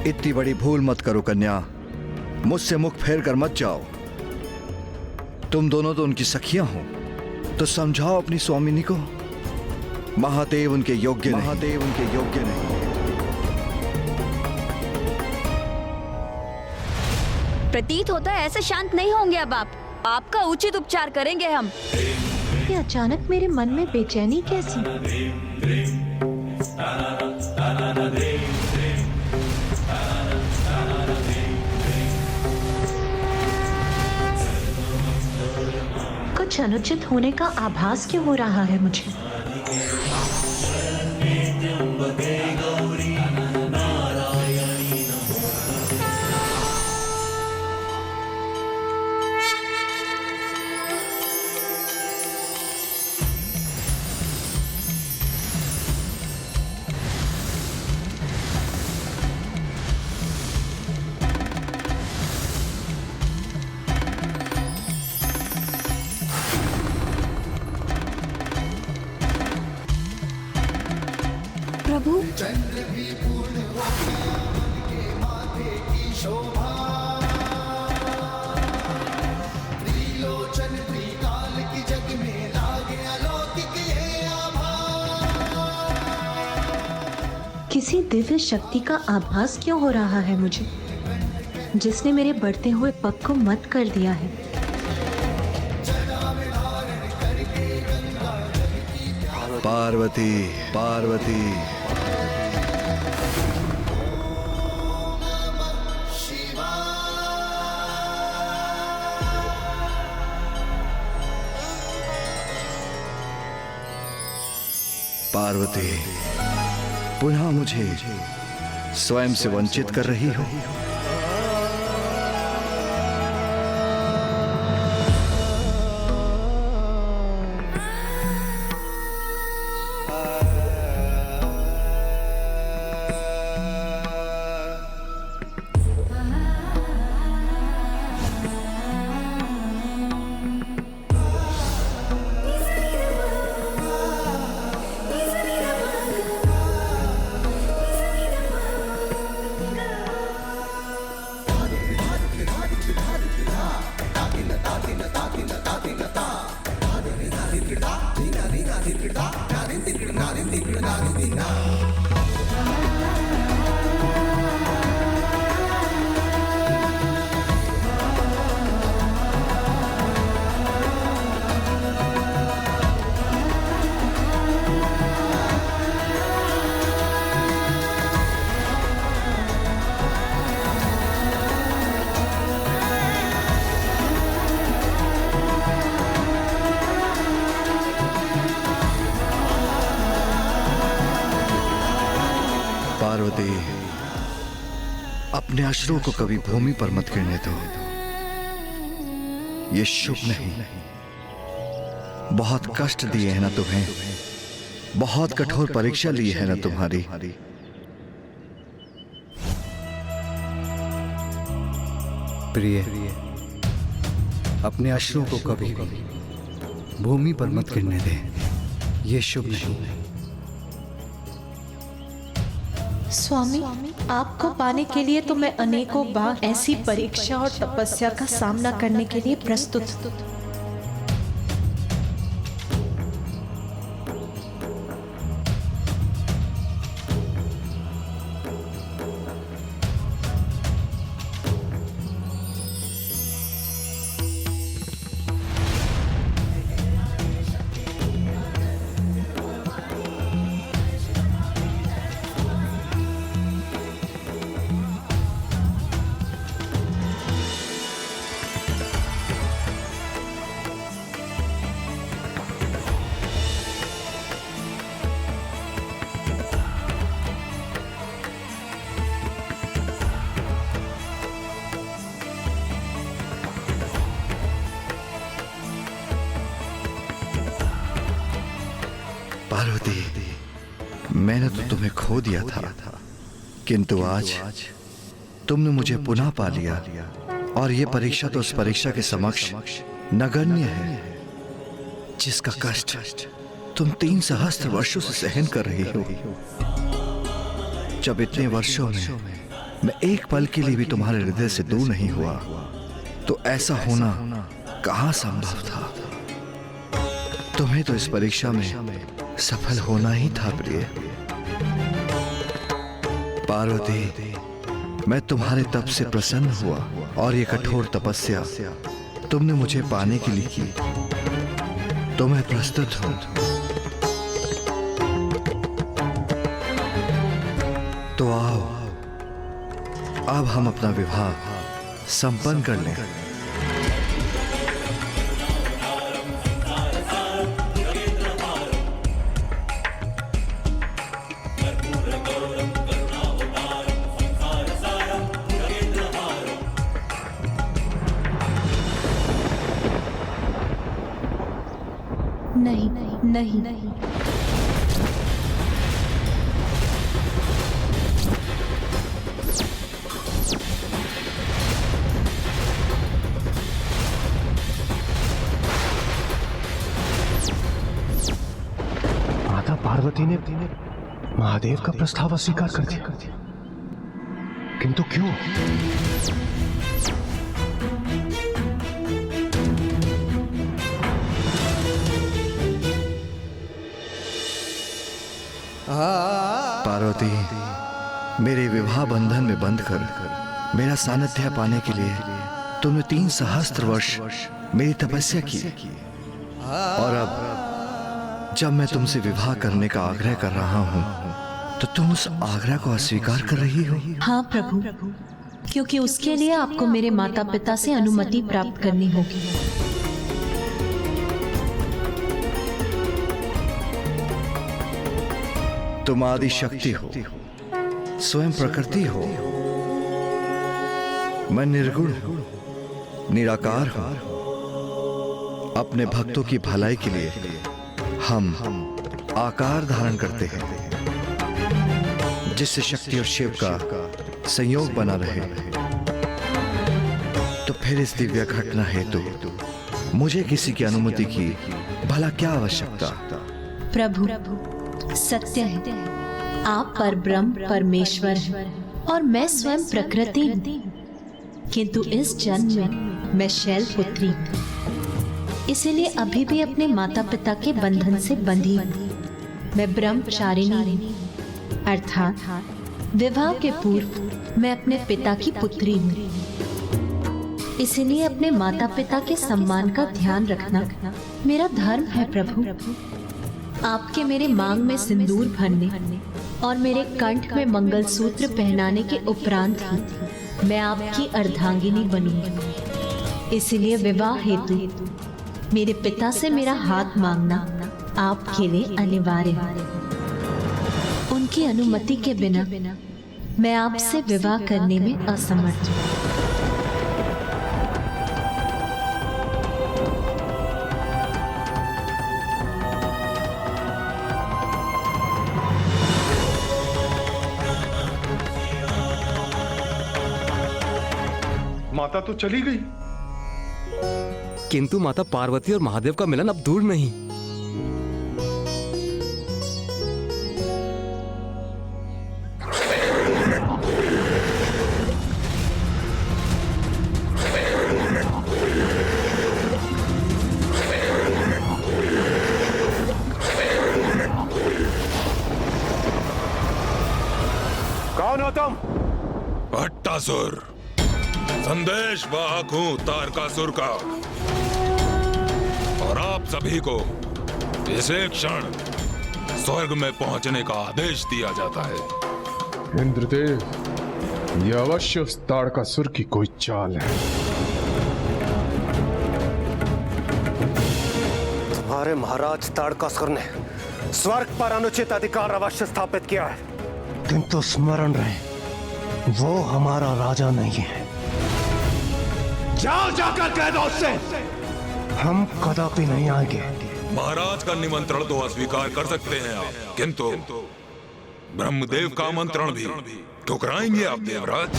इतनी बड़ी भूल मत करो कन्या, मुझसे मुख फेर कर मत जाओ। तुम दोनों तो उनकी सखियां हो, तो समझाओ अपनी स्वामिनी को। महादेव उनके योग्य नहीं। प्रतीत होता है ऐसे शांत नहीं होंगे अब आप। आपका उचित उपचार करेंगे हम। ये अचानक मेरे मन में बेचैनी कैसी? कुछ अनुचित होने का आभास क्यों हो रहा है मुझे? प्रभु, चंद्र भी पूर्ण हो के माथे की शोभा, त्रिलोचन त्रिकाल की जग में लागे अलौकिक ये आभा। किसी दिव्य शक्ति का आभास क्यों हो रहा है मुझे, जिसने मेरे बढ़ते हुए पग को मत कर दिया है? पार्वती, पार्वती, पार्वती, पुनः मुझे स्वयं से वंचित कर रही हो। पार्वती, अपने अश्रुओं को कभी भूमि पर मत गिरने दो। ये शुभ नहीं। बहुत कष्ट दिए हैं ना तुम्हें, बहुत कठोर परीक्षा ली है ना तुम्हारी। प्रिय, अपने अश्रुओं को कभी भूमि पर मत गिरने दे। ये शुभ नहीं। स्वामी, आपको पाने के लिए तो मैं अनेकों बार ऐसी परीक्षा और तपस्या का सामना करने के लिए प्रस्तुत हूं। पार्वती, मैंने तो तुम्हें खो दिया था, किंतु आज तुमने मुझे पुनः पा लिया। और यह परीक्षा तो उस परीक्षा के समक्ष नगण्य है, जिसका कष्ट तुम 3 सहस्त्र वर्षों से सहन कर रही हो। जब इतने वर्षों में मैं एक पल के लिए भी तुम्हारे हृदय से दूर नहीं हुआ, तो ऐसा होना कहां संभव था। तुम्हें तो इस परीक्षा में सफल होना ही था प्रिय। पार्वती, मैं तुम्हारे तप से प्रसन्न हुआ और ये कठोर तपस्या तुमने मुझे पाने के लिए की, तो मैं प्रस्तुत हूं। तो आओ, अब हम अपना विवाह संपन्न कर लें। नहीं, नहीं। माता पार्वती ने महादेव का प्रस्ताव अस्वीकार कर दिया, किंतु क्यों? पार्वती, मेरे विवाह बंधन में बंधकर मेरा सानिध्य पाने के लिए तुमने 3 सहस्त्र वर्ष मेरी तपस्या की, और अब जब मैं तुमसे विवाह करने का आग्रह कर रहा हूं, तो तुम उस आग्रह को अस्वीकार कर रही हो। हाँ प्रभु, क्योंकि उसके लिए आपको मेरे माता पिता से अनुमति प्राप्त करनी होगी। तुम आदि शक्ति हो, स्वयं प्रकृति हो। मैं निर्गुण हूं, निराकार हूं। अपने भक्तों की भलाई के लिए हम आकार धारण करते हैं, जिससे शक्ति और शिव का संयोग बना रहे। तो फिर इस दिव्य घटना हेतु मुझे किसी की अनुमति की भला क्या आवश्यकता। प्रभु, सत्य है, आप परब्रह्म परमेश्वर हैं और मैं स्वयं प्रकृति हूँ। किंतु इस जन्म में मैं शैल पुत्री हूँ, इसीलिए अभी भी अपने माता पिता के बंधन से बंधी हूँ। मैं ब्रह्मचारिणी हूँ, अर्थात विवाह के पूर्व मैं अपने पिता की पुत्री हूँ। इसीलिए अपने माता पिता के सम्मान का ध्यान रखना मेरा धर्म है। प्रभु, आपके मेरे मांग में सिंदूर भरने और मेरे कंठ में मंगलसूत्र पहनाने के उपरांत ही मैं आपकी अर्धांगिनी बनूंगी। इसलिए विवाह हेतु मेरे पिता से मेरा हाथ मांगना आपके लिए अनिवार्य है। उनकी अनुमति के बिना मैं आपसे विवाह करने में असमर्थ हूँ। माता तो चली गई, किंतु माता पार्वती और महादेव का मिलन अब दूर नहीं। कौन हो तुम? भट्टासुर, संदेश वाहक हूं तारकासुर का, और आप सभी को इसी क्षण स्वर्ग में पहुंचने का आदेश दिया जाता है। इंद्रदेव, यह अवश्य उस तारकासुर की कोई चाल है। तुम्हारे महाराज तारकासुर ने स्वर्ग पर अनुचित अधिकार अवश्य स्थापित किया है, किंतु स्मरण रहे, वो हमारा राजा नहीं है। जाओ, जाकर कह दो उससे हम कदापि नहीं आएंगे। महाराज का निमंत्रण तो अस्वीकार कर सकते हैं आप, किंतु ब्रह्मदेव का आमंत्रण भी ठुकराएंगे आप देवराज?